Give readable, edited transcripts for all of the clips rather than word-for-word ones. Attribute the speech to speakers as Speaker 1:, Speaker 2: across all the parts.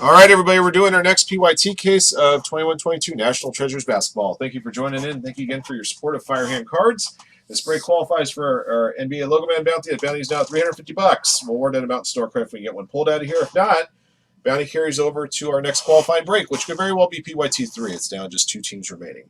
Speaker 1: All right, everybody, we're doing our next PYT case of 21-22 National Treasures Basketball. Thank you for joining in. Thank you again for your support of Firehand Cards. This break qualifies for our NBA Logo Man Bounty. That bounty is now $350. We'll award that amount in store credit if we can get one pulled out of here. If not, bounty carries over to our next qualifying break, which could very well be PYT 3. It's down just 2 teams remaining.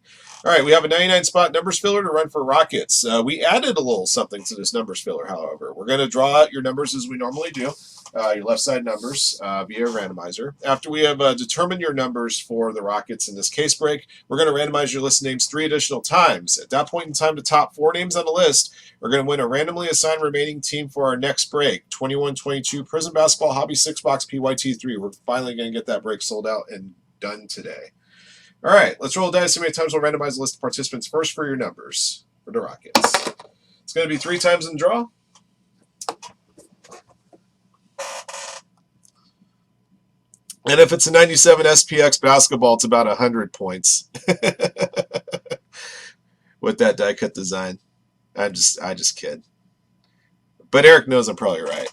Speaker 1: All right, we have a 99 spot numbers filler to run for Rockets. We added a little something to this numbers filler, however. We're going to draw out your numbers as we normally do. Your left side numbers via a randomizer. After we have determined your numbers for the Rockets in this case break, we're going to randomize your list names 3 additional times. At that point in time, the top 4 names on the list are going to win a randomly assigned remaining team for our next break. 21-22 Prison Basketball Hobby 6-box PYT 3. We're finally going to get that break sold out and done today. All right, let's roll the dice. See how many times we'll randomize the list of participants first for your numbers for the Rockets. It's going to be 3 times in the draw. And if it's a 97 SPX basketball, it's about 100 points with that die cut design. I just kid. But Eric knows I'm probably right.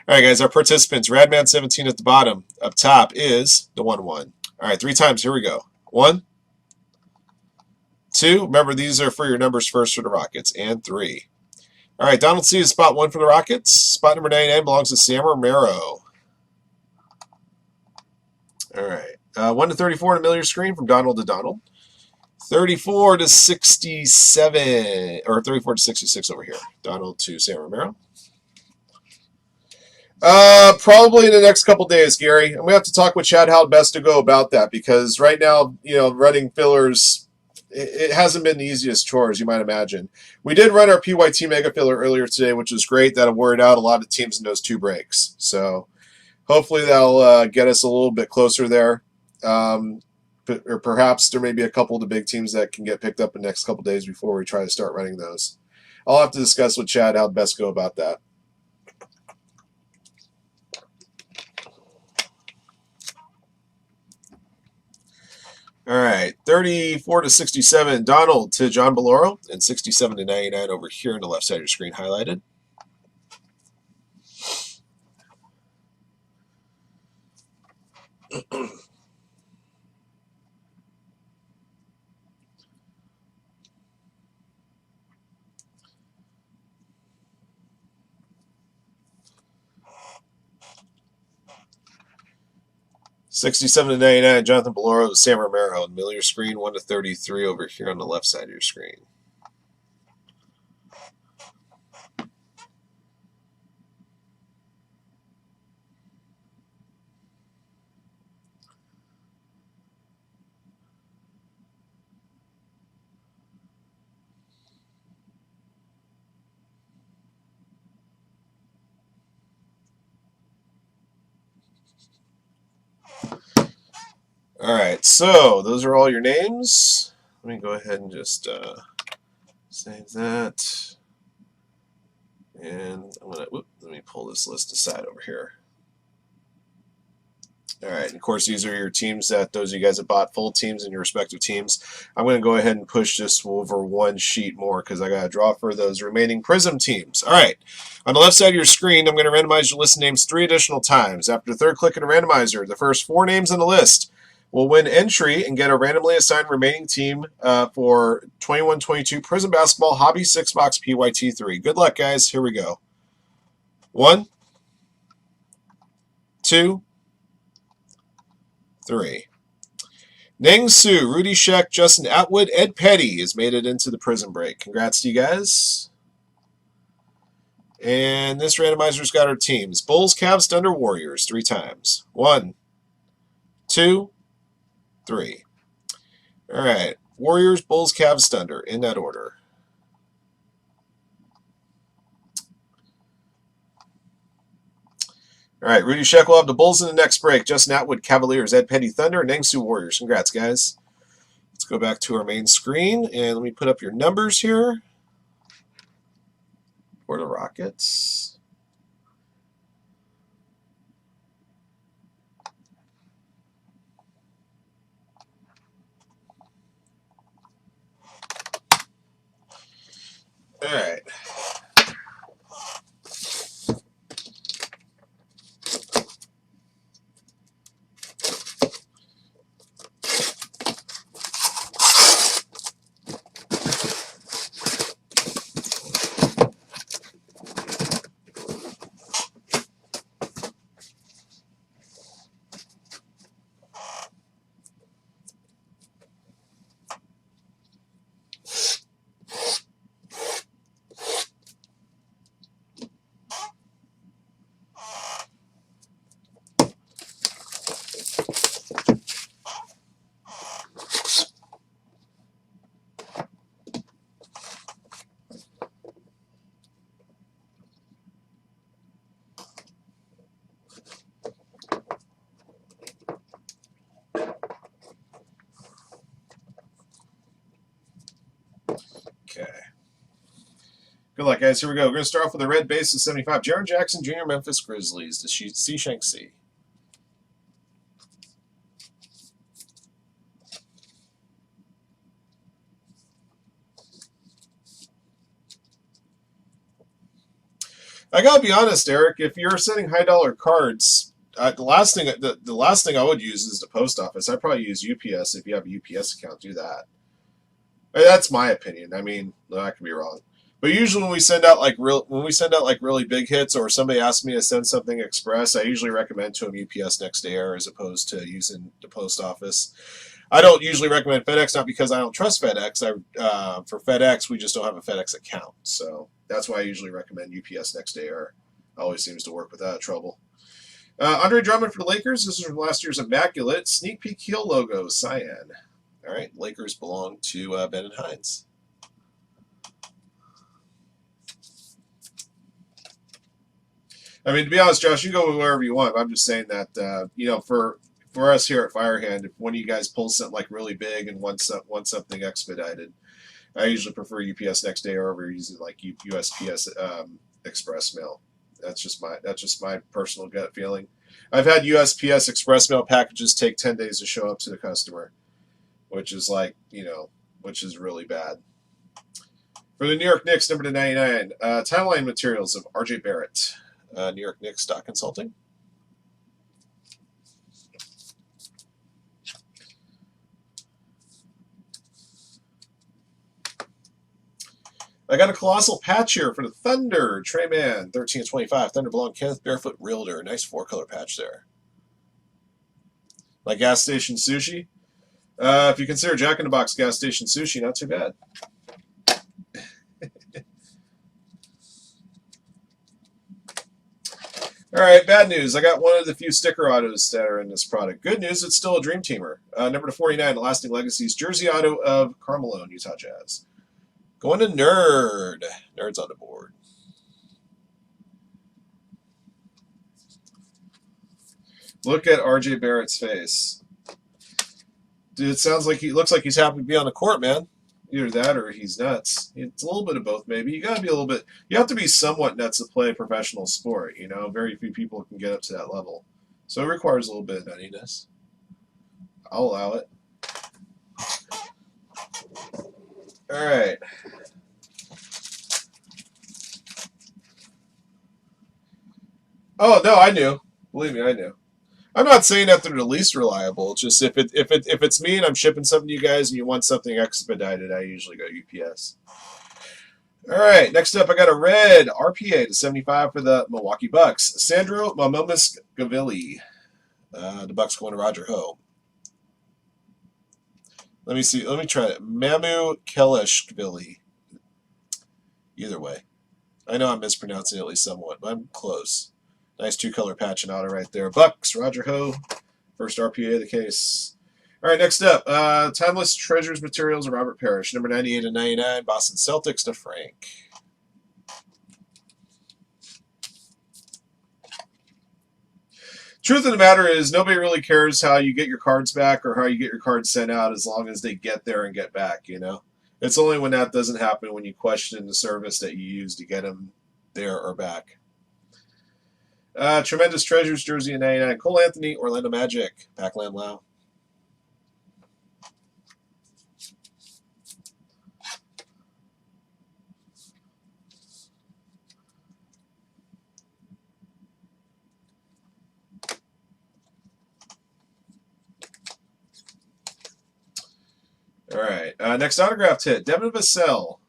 Speaker 1: All right, guys, our participants, Radman17 at the bottom. Up top is the 1-1. All right, 3 times. Here we go. 1, 2. Remember, these are for your numbers first for the Rockets. And 3. All right, Donald C is spot 1 for the Rockets. Spot number 99 belongs to Sam Romero. All right. 1 to 34 on a middle of your screen from Donald to Donald. 34 to 67, or 34 to 66 over here. Donald to Sam Romero. Probably in the next couple days, Gary. And we have to talk with Chad how best to go about that, because right now, running fillers, it hasn't been the easiest chore, as you might imagine. We did run our PYT Mega Filler earlier today, which was great. That'll worried out a lot of teams in those 2 breaks. So hopefully that'll get us a little bit closer there. Or perhaps there may be a couple of the big teams that can get picked up in the next couple of days before we try to start running those. I'll have to discuss with Chad how to best go about that. All right, 34 to 67, Donald to John Belloro, and 67 to 99 over here on the left side of your screen highlighted. $67 to 99, Jonathan Belloro to Sam Romero in the middle of your screen. 1 to 33 over here on the left side of your screen. All right, so those are all your names. Let me go ahead and just save that. And let me pull this list aside over here. All right, and of course, these are your teams that those of you guys that bought full teams in your respective teams. I'm going to go ahead and push this over 1 sheet more because I got to draw for those remaining Prism teams. All right, on the left side of your screen, I'm going to randomize your list of names 3 additional times. After the 3rd click of the randomizer, the first 4 names on the list will win entry and get a randomly assigned remaining team for 21-22 Prism Basketball Hobby 6-box PYT 3. Good luck, guys. Here we go. 1, 2, 3. Ning Su, Rudy Sheck, Justin Atwood, Ed Petty has made it into the prison break. Congrats to you guys. And this randomizer's got our teams. Bulls, Cavs, Thunder, Warriors 3 times. 1, 2, 3. All right. Warriors, Bulls, Cavs, Thunder in that order. All right, Rudy Sheck will have the Bulls in the next break. Justin Atwood, Cavaliers, Ed Petty, Thunder, and Nangsu, Warriors. Congrats, guys. Let's go back to our main screen, and let me put up your numbers here for the Rockets. All right. Okay. Good luck, guys. Here we go. We're going to start off with a red base of 75. Jaren Jackson Jr., Memphis Grizzlies. To C. Shanksy. I gotta be honest, Eric. If you're sending high dollar cards, the last thing I would use is the post office. I'd probably use UPS if you have a UPS account. Do that. That's my opinion. I mean, I could be wrong. But usually when we send out like really big hits, or somebody asks me to send something express, I usually recommend to them UPS next day air as opposed to using the post office. I don't usually recommend FedEx, not because I don't trust FedEx. For FedEx, we just don't have a FedEx account, so that's why I usually recommend UPS next day air. Always seems to work without trouble. Andre Drummond for the Lakers. This is from last year's Immaculate Sneak Peek heel logo, cyan. All right, Lakers belong to Ben and Hines. I mean, to be honest, Josh, you go wherever you want. I'm just saying that for us here at Firehand, if one of you guys pulls something like really big and wants something expedited, I usually prefer UPS next day over using like USPS express mail. That's just my personal gut feeling. I've had USPS express mail packages take 10 days to show up to the customer, which is which is really bad. For the New York Knicks, number 299, timeline materials of RJ Barrett, New York Knicks Stock Consulting. I got a colossal patch here for the Thunder. Trey Mann, 13/25. Thunder belong Kenneth Barefoot Realtor. Nice 4-color patch there. Like gas station sushi. If you consider Jack in the Box gas station sushi, not too bad. All right, bad news. I got one of the few sticker autos that are in this product. Good news, it's still a Dream Teamer. Number 49, The Lasting Legacies, jersey auto of Carmelo, Utah Jazz. Going to Nerd. Nerd's on the board. Look at RJ Barrett's face. Dude, it looks like he's happy to be on the court, man. Either that or he's nuts. It's a little bit of both, maybe. You got to be a little bit. You have to be somewhat nuts to play a professional sport. Very few people can get up to that level, so it requires a little bit of nuttiness. I'll allow it. All right. Oh no, I knew. Believe me, I knew. I'm not saying that they're the least reliable. It's just if it's me and I'm shipping something to you guys and you want something expedited, I usually go UPS. All right, next up I got a red RPA to 75 for the Milwaukee Bucks. Sandro Mamukelashvili. The Bucks going to Roger Ho. Let me see. Let me try it. Mamukelashvili. Either way, I know I'm mispronouncing it at least somewhat, but I'm close. Nice 2-color patch and auto right there. Bucks, Roger Ho, first RPA of the case. All right, next up, Timeless Treasures Materials of Robert Parrish, number 98 and 99, Boston Celtics to Frank. Truth of the matter is, nobody really cares how you get your cards back or how you get your cards sent out as long as they get there and get back, It's only when that doesn't happen when you question the service that you use to get them there or back. Tremendous Treasures jersey in 99. Cole Anthony, Orlando Magic. Pac-Lam Lau. All right. Next autographed hit. Devin Vassell.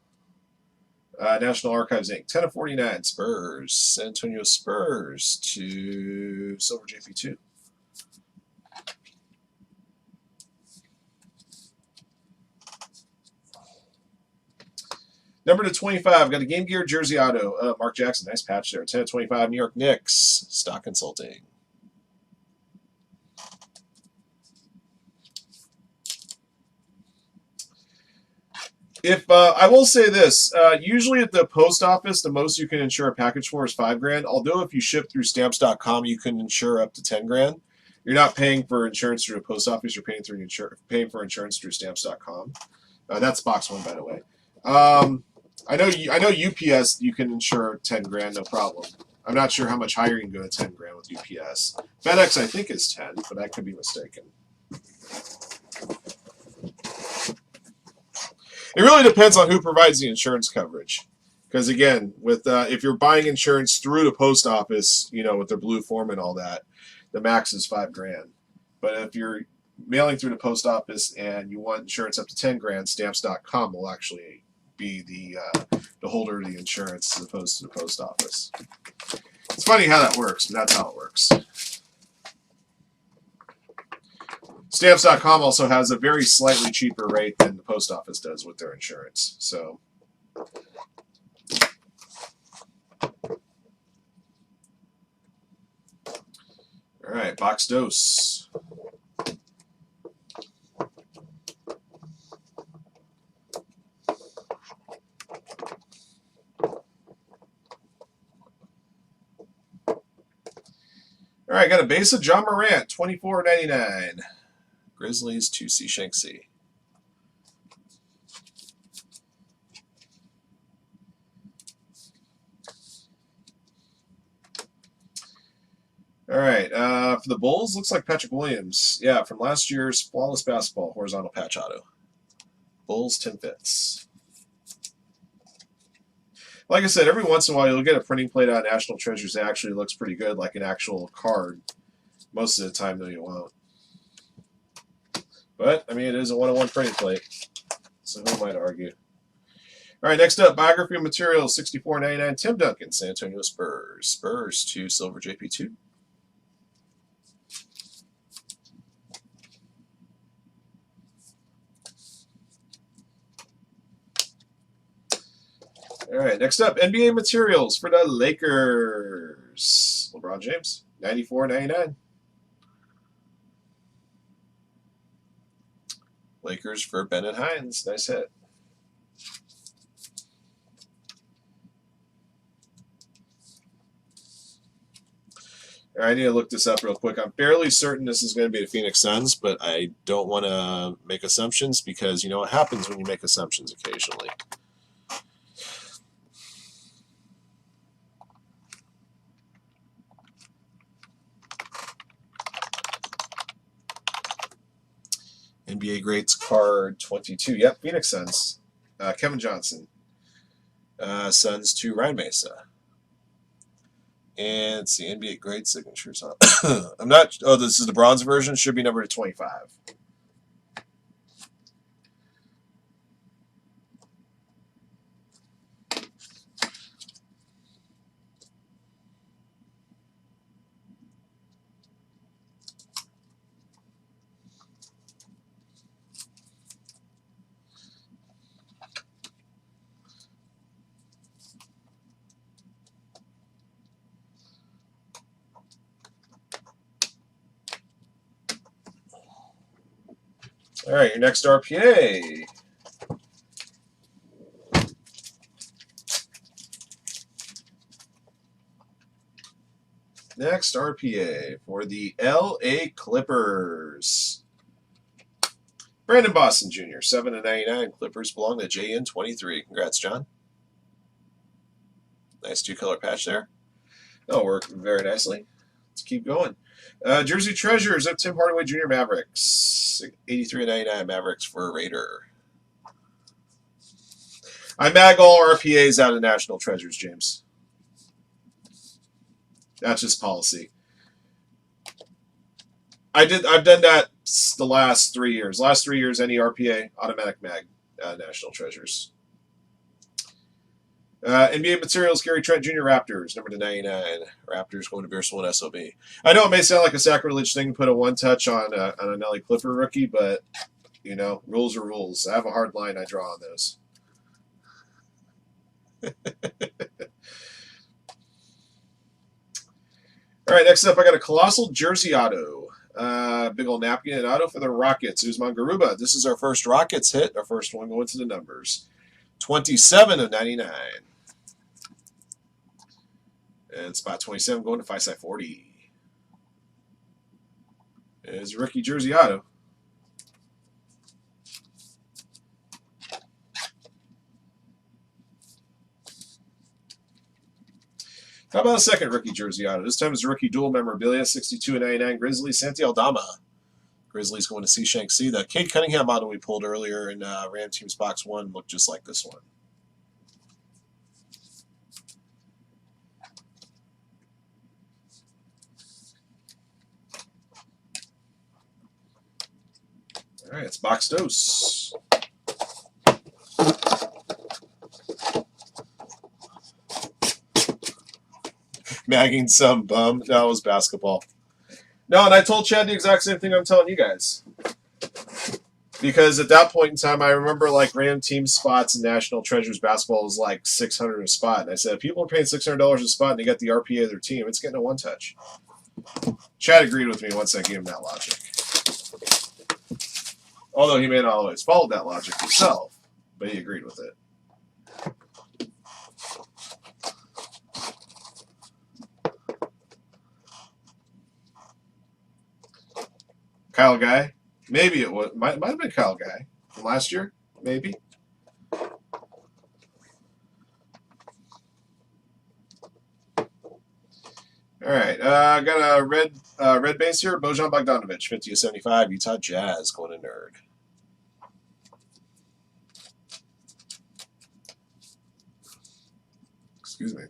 Speaker 1: National Archives Inc. 10/49 Spurs. San Antonio Spurs to Silver JP2. Number to 25. Got a Game Gear jersey auto. Mark Jackson. Nice patch there. 10/25 New York Knicks. Stock Consulting. If I will say this, usually at the post office, the most you can insure a package for is $5,000. Although if you ship through stamps.com, you can insure up to $10,000. You're not paying for insurance through the post office. You're paying for insurance through stamps.com. That's box one, by the way. I know UPS. You can insure $10,000, no problem. I'm not sure how much higher you can go to $10,000 with UPS. FedEx, I think, is 10, but I could be mistaken. It really depends on who provides the insurance coverage. Because again, with if you're buying insurance through the post office, with their blue form and all that, the max is $5,000. But if you're mailing through the post office and you want insurance up to $10,000, stamps.com will actually be the holder of the insurance as opposed to the post office. It's funny how that works, but that's how it works. Stamps.com also has a very slightly cheaper rate than the post office does with their insurance. So, all right, box dose. All right, got a base of John Morant, $24.99. Grizzlies to C. Shanksy. All right, for the Bulls, looks like Patrick Williams. Yeah, from last year's Flawless Basketball horizontal patch auto. Bulls, Tim Fitz. Like I said, every once in a while you'll get a printing plate out of National Treasures that actually looks pretty good, like an actual card. Most of the time, though, you won't. But, I mean, it is a 101 printing plate, so who might argue? All right, next up, Biography of Materials, $64.99. Tim Duncan, San Antonio Spurs. Spurs to Silver JP2. All right, next up, NBA Materials for the Lakers. LeBron James, $94.99. Lakers for Bennett Hines. Nice hit. All right, I need to look this up real quick. I'm fairly certain this is going to be the Phoenix Suns, but I don't want to make assumptions because you know what happens when you make assumptions occasionally. NBA Greats card 22. Yep, Phoenix Suns. Kevin Johnson. Suns to Ryan Mesa. And it's the NBA Greats signatures. I'm not. Oh, this is the bronze version. Should be number 25. All right, your next RPA. Next RPA for the LA Clippers. Brandon Boston Jr., $7.99. Clippers belong to JN23. Congrats, John. Nice two-color patch there. That'll work very nicely. Let's keep going. Jersey Treasures of Tim Hardaway Jr. Mavericks. $83.99 Mavericks for a Raider. I mag all RPAs out of National Treasures, James. That's just policy. I've done that the last 3 years. Last 3 years, any RPA, automatic mag, National Treasures. NBA Materials, Gary Trent Jr. Raptors, number 99. Raptors going to Beersville and SOB. I know it may sound like a sacrilege thing to put a one-touch on an LA Clipper rookie, but, you know, rules are rules. I have a hard line I draw on those. All right, next up, I got a Colossal Jersey auto. Big old napkin and auto for the Rockets. Usman Garuba. This is our first Rockets hit, our first one going to the numbers. 27 of 99. And spot 27 going to 5/40. Is rookie jersey auto. How about a second rookie jersey auto? This time it's rookie dual memorabilia, 62 of 99. Grizzlies, Santi Aldama. Grizzlies going to see Shanxi. The Cade Cunningham model we pulled earlier in Ram Teams Box 1 looked just like this one. All right, it's box dose. Magging some bum. That was basketball. No, and I told Chad the exact same thing I'm telling you guys. Because at that point in time, I remember like Ram Team spots and National Treasures basketball was like $600 a spot. And I said, if people are paying $600 a spot and they get the RPA of their team, it's getting a one-touch. Chad agreed with me once I gave him that logic. Although he may not always follow that logic himself, but he agreed with it. Kyle Guy. Maybe it was. Might have been Kyle Guy from last year. Maybe. All right. I got a red base here. Bojan Bogdanovic, 50 of 75. Utah Jazz going to nerd. Excuse me.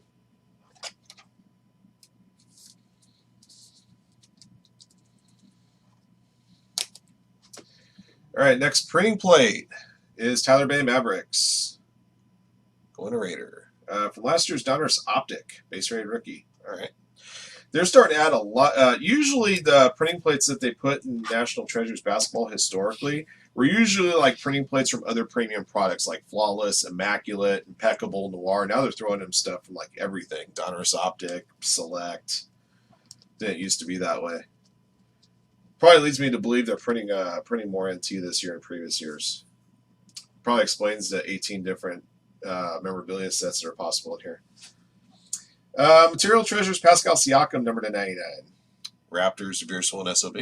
Speaker 1: All right, next printing plate is Tyler Bay Mavericks. Going to Raider. From last year's Donruss Optic, base rated rookie. All right. They're starting to add a lot. Usually the printing plates that they put in National Treasures basketball historically were usually like printing plates from other premium products like Flawless, Immaculate, Impeccable, Noir. Now they're throwing in stuff from like everything. Donruss Optic, Select. Didn't used to be that way. Probably leads me to believe they're printing more NT this year than previous years. Probably explains the 18 different memorabilia sets that are possible in here. Material Treasures, Pascal Siakam, number to 99. Raptors, Beersville, and SOB.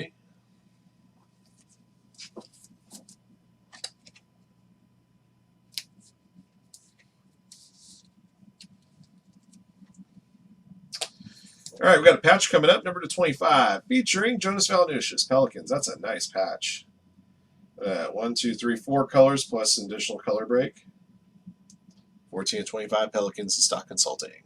Speaker 1: All right, we got a patch coming up, number to 25, featuring Jonas Valanciunas, Pelicans. That's a nice patch. 1, 2, 3, 4 colors plus an additional color break. 14 of 25, Pelicans, Stock Consulting.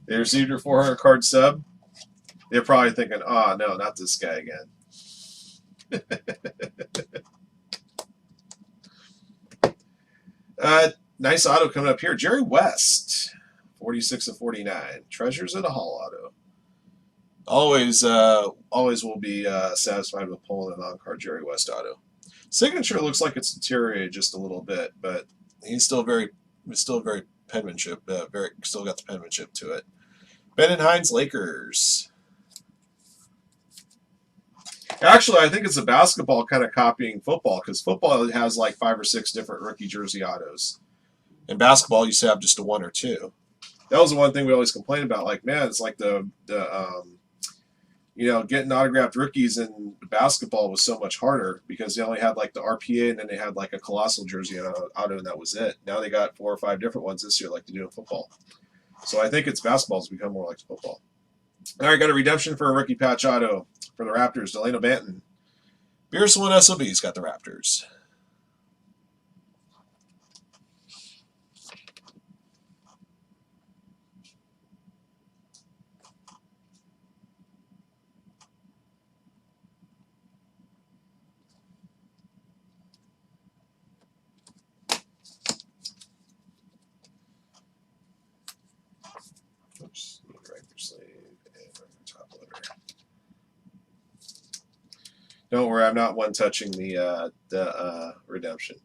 Speaker 1: They received your 400 card sub. They're probably thinking, oh, no, not this guy again. Nice auto coming up here. Jerry West, 46 of 49. Treasures at a Hall auto. Always will be satisfied with pulling an on-card Jerry West auto. Signature looks like it's deteriorated just a little bit, but he's still very penmanship. Still got the penmanship to it. Ben and Hines, Lakers. Actually, I think it's a basketball kind of copying football because football has like 5 or 6 different rookie jersey autos. In basketball, you used to have just a 1 or 2. That was the one thing we always complained about. Like, man, it's like getting autographed rookies in basketball was so much harder because they only had like the RPA and then they had like a colossal jersey auto and that was it. Now they got 4 or 5 different ones this year like they do in football. So I think it's basketball's become more like football. All right, got a redemption for a rookie patch auto for the Raptors. Delano Banton. Beerson and SOB's got the Raptors. Oops, right sleeve and top loader. Don't worry, I'm not one touching the redemption.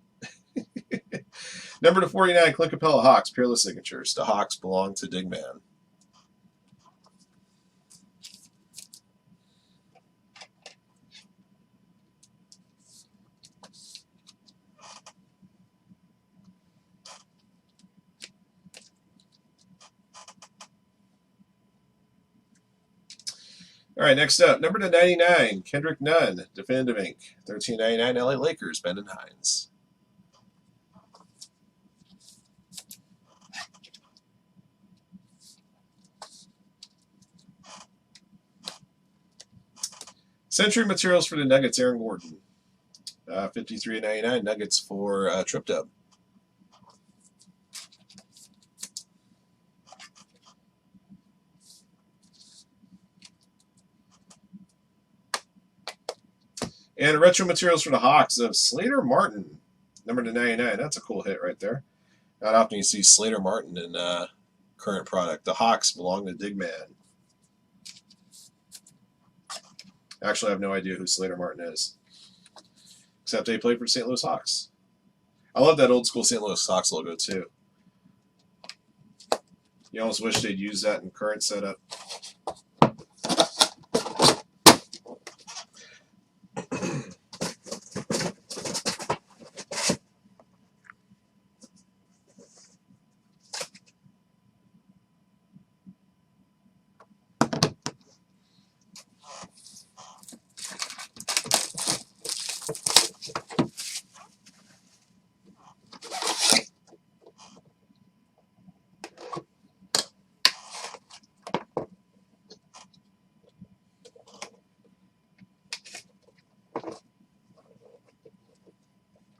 Speaker 1: Number to 49, Clint Capella Hawks, Peerless Signatures. The Hawks belong to Digman. All right, next up, number to 99, Kendrick Nunn, Definitive Ink. 13.99 LA Lakers, Ben and Hines. Century Materials for the Nuggets, Aaron Gordon. 53.99 Nuggets for Trip Dub. And retro materials for the Hawks of Slater Martin, number to 99. That's a cool hit right there. Not often you see Slater Martin in current product. The Hawks belong to Digman. Actually, I have no idea who Slater Martin is, except they played for St. Louis Hawks. I love that old school St. Louis Hawks logo too. You almost wish they'd use that in current setup.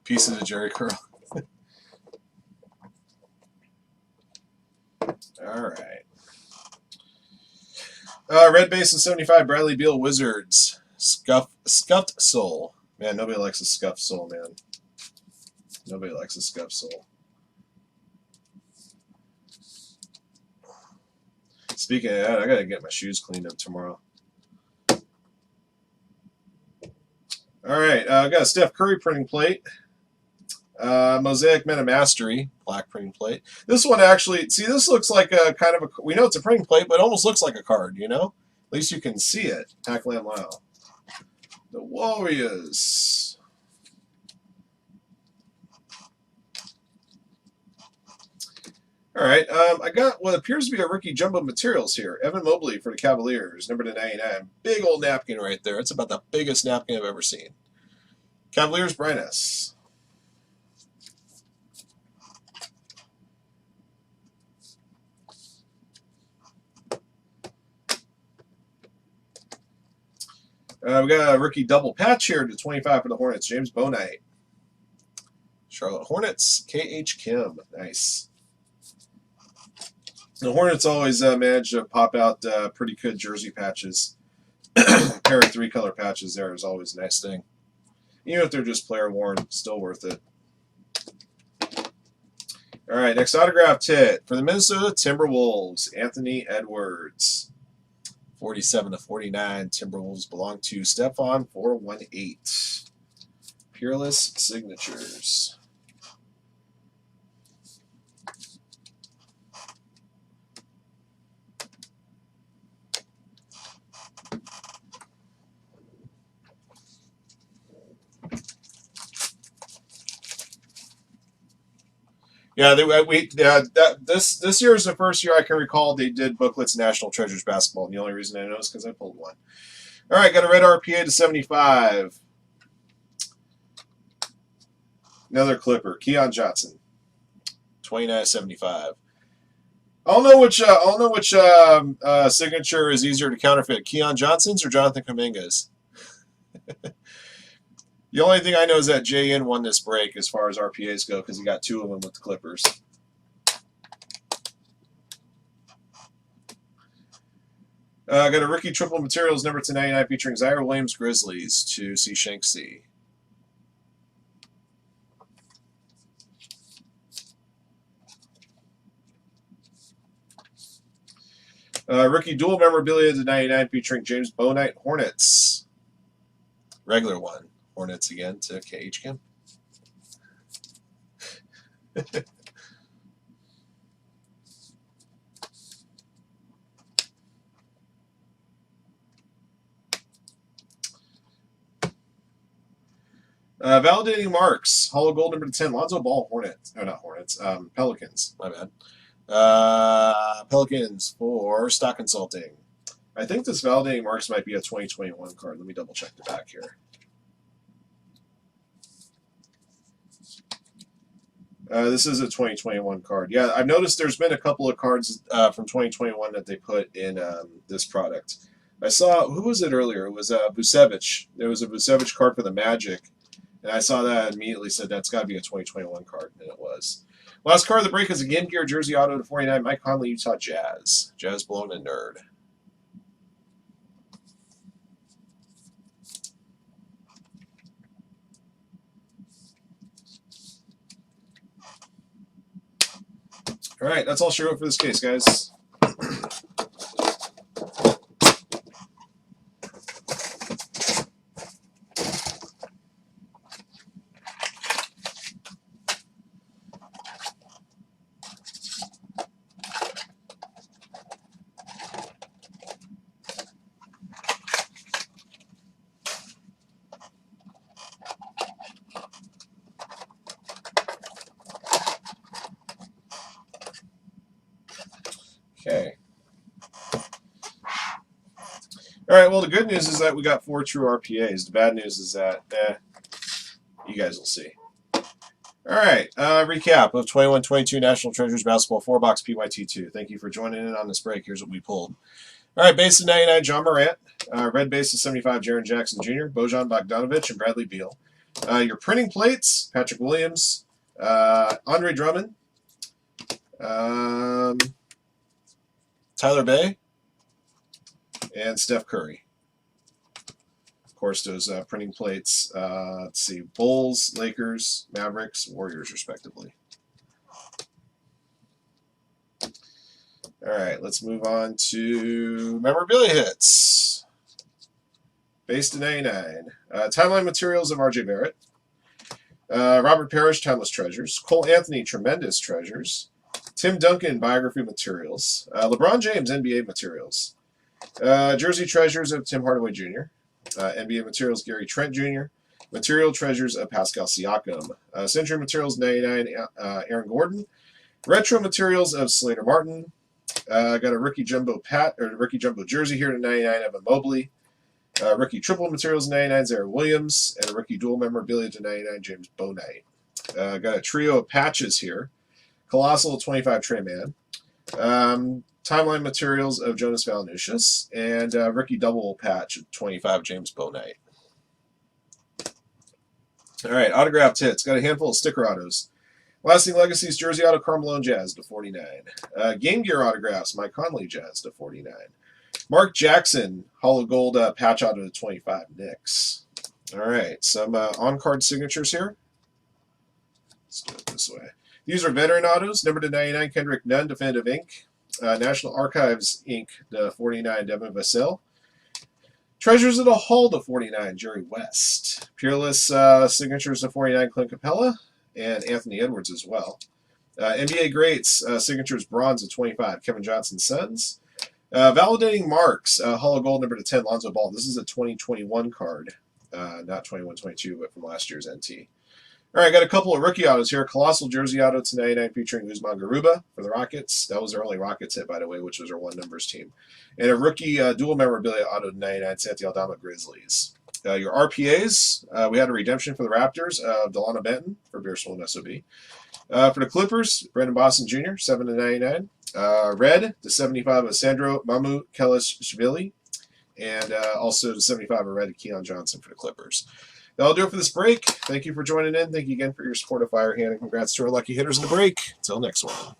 Speaker 1: Piece of the Jerry curl. All right. Red base of 75, Bradley Beal, Wizards. Scuffed Soul. Man, nobody likes a scuffed soul, man. Nobody likes a scuffed soul. Speaking of that, I got to get my shoes cleaned up tomorrow. All right, I got a Steph Curry printing plate. Mosaic Meta Mastery, black printing plate. This one actually, see, this looks like a kind of a, we know it's a printing plate, but it almost looks like a card, you know? At least you can see it. Pac-Lam Lau. The Warriors. All right, I got what appears to be a rookie jumbo materials here. Evan Mobley for the Cavaliers, number to 99. Big old napkin right there. It's about the biggest napkin I've ever seen. Cavaliers, Brian S. We got a rookie double patch here to 25 for the Hornets. James Bonite. Charlotte Hornets. K.H. Kim. Nice. The Hornets always manage to pop out pretty good jersey patches. A pair of three-color patches there is always a nice thing. Even if they're just player worn, still worth it. All right, next autographed hit for the Minnesota Timberwolves. Anthony Edwards. 47/49. Timberwolves belong to Stephon 418. Peerless Signatures. Yeah, this year is the first year I can recall they did booklets National Treasures basketball. And the only reason I know is because I pulled one. All right, got a red RPA to 75. Another Clipper, Keon Johnson, 29/75. I don't know which signature is easier to counterfeit, Keon Johnson's or Jonathan Kuminga's. The only thing I know is that J.N. won this break as far as RPAs go because he got two of them with the Clippers. I got a rookie triple materials number to 99 featuring Zaire Williams Grizzlies to C. Shanksy. Rookie dual memorabilia to 99 featuring James Bonite Hornets. Regular one. Hornets again to K.H. Kim. Validating marks. Hollow gold number 10. Lonzo Ball Hornets. Oh, not Hornets. Pelicans. My bad. Pelicans for Stock Consulting. I think this Validating Marks might be a 2021 card. Let me double check the back here. This is a 2021 card. Yeah, I've noticed there's been a couple of cards from 2021 that they put in this product. I saw, who was it earlier? It was Vucevic. There was a Vucevic card for the Magic, and I saw that and immediately said that's got to be a 2021 card, and it was. Last card of the break is a Game Gear Jersey Auto to 49, Mike Conley, Utah Jazz. Jazz blown and nerd. All right, that's all she wrote for this case, guys. Okay. All right, well, the good news is that we got 4 true RPAs. The bad news is that, you guys will see. All right, recap of 21-22 National Treasures Basketball 4-box PYT2. Thank you for joining in on this break. Here's what we pulled. All right, base of 99, John Morant. Red base of 75, Jaren Jackson Jr., Bojan Bogdanovic, and Bradley Beal. Your printing plates, Patrick Williams, Andre Drummond, Tyler Bay, and Steph Curry. Of course, those printing plates, let's see, Bulls, Lakers, Mavericks, Warriors, respectively. All right, let's move on to memorabilia hits. Base to 99. Timeline materials of R.J. Barrett. Robert Parrish, Timeless Treasures. Cole Anthony, Tremendous Treasures. Tim Duncan, Biography Materials. LeBron James, NBA Materials. Jersey Treasures of Tim Hardaway Jr. NBA Materials, Gary Trent Jr. Material Treasures of Pascal Siakam. Century Materials, 99, Aaron Gordon. Retro Materials of Slater Martin. Got a rookie jumbo jersey here to 99 of Mobley. Rookie triple materials 99 Zara Williams, and a rookie dual memorabilia to 99 James Bouknight. Got a trio of patches here. Colossal 25 Trey Mann. Timeline materials of Jonas Valanciunas, and rookie double patch of 25 James Bouknight. All right, autographed hits. Got a handful of sticker autos. Lasting Legacies Jersey Auto Carmelo Jazz to 49. Game Gear autographs Mike Conley Jazz to 49. Mark Jackson Hollow Gold patch auto to 25 Knicks. All right, some on-card signatures here. Let's do it this way. These are veteran autos. Number to 99 Kendrick Nunn Definitive Ink. National Archives Inc. to 49 Devin Vassell. Treasures of the Hall to 49 Jerry West. Peerless signatures to 49 Clint Capella. And Anthony Edwards as well. NBA Greats, signatures bronze at 25, Kevin Johnson Sons. Validating Marks, Hollow Gold number to 10, Lonzo Ball. This is a 2021 card, not 21-22, but from last year's NT. All right, got a couple of rookie autos here. Colossal Jersey Auto to 99 featuring Usman Garuba for the Rockets. That was their only Rockets hit, by the way, which was their one numbers team. And a rookie dual memorabilia auto to 99 Santi Aldama Grizzlies. Your RPAs, we had a redemption for the Raptors of Delano Benton for Beersville and SOB. For the Clippers, Brandon Boston Jr., 7 to 99. Red to 75 of Sandro Mamu Kelishvili. And also to 75 of Red to Keon Johnson for the Clippers. That'll do it for this break. Thank you for joining in. Thank you again for your support of Firehand, and congrats to our lucky hitters in the break. Until next one.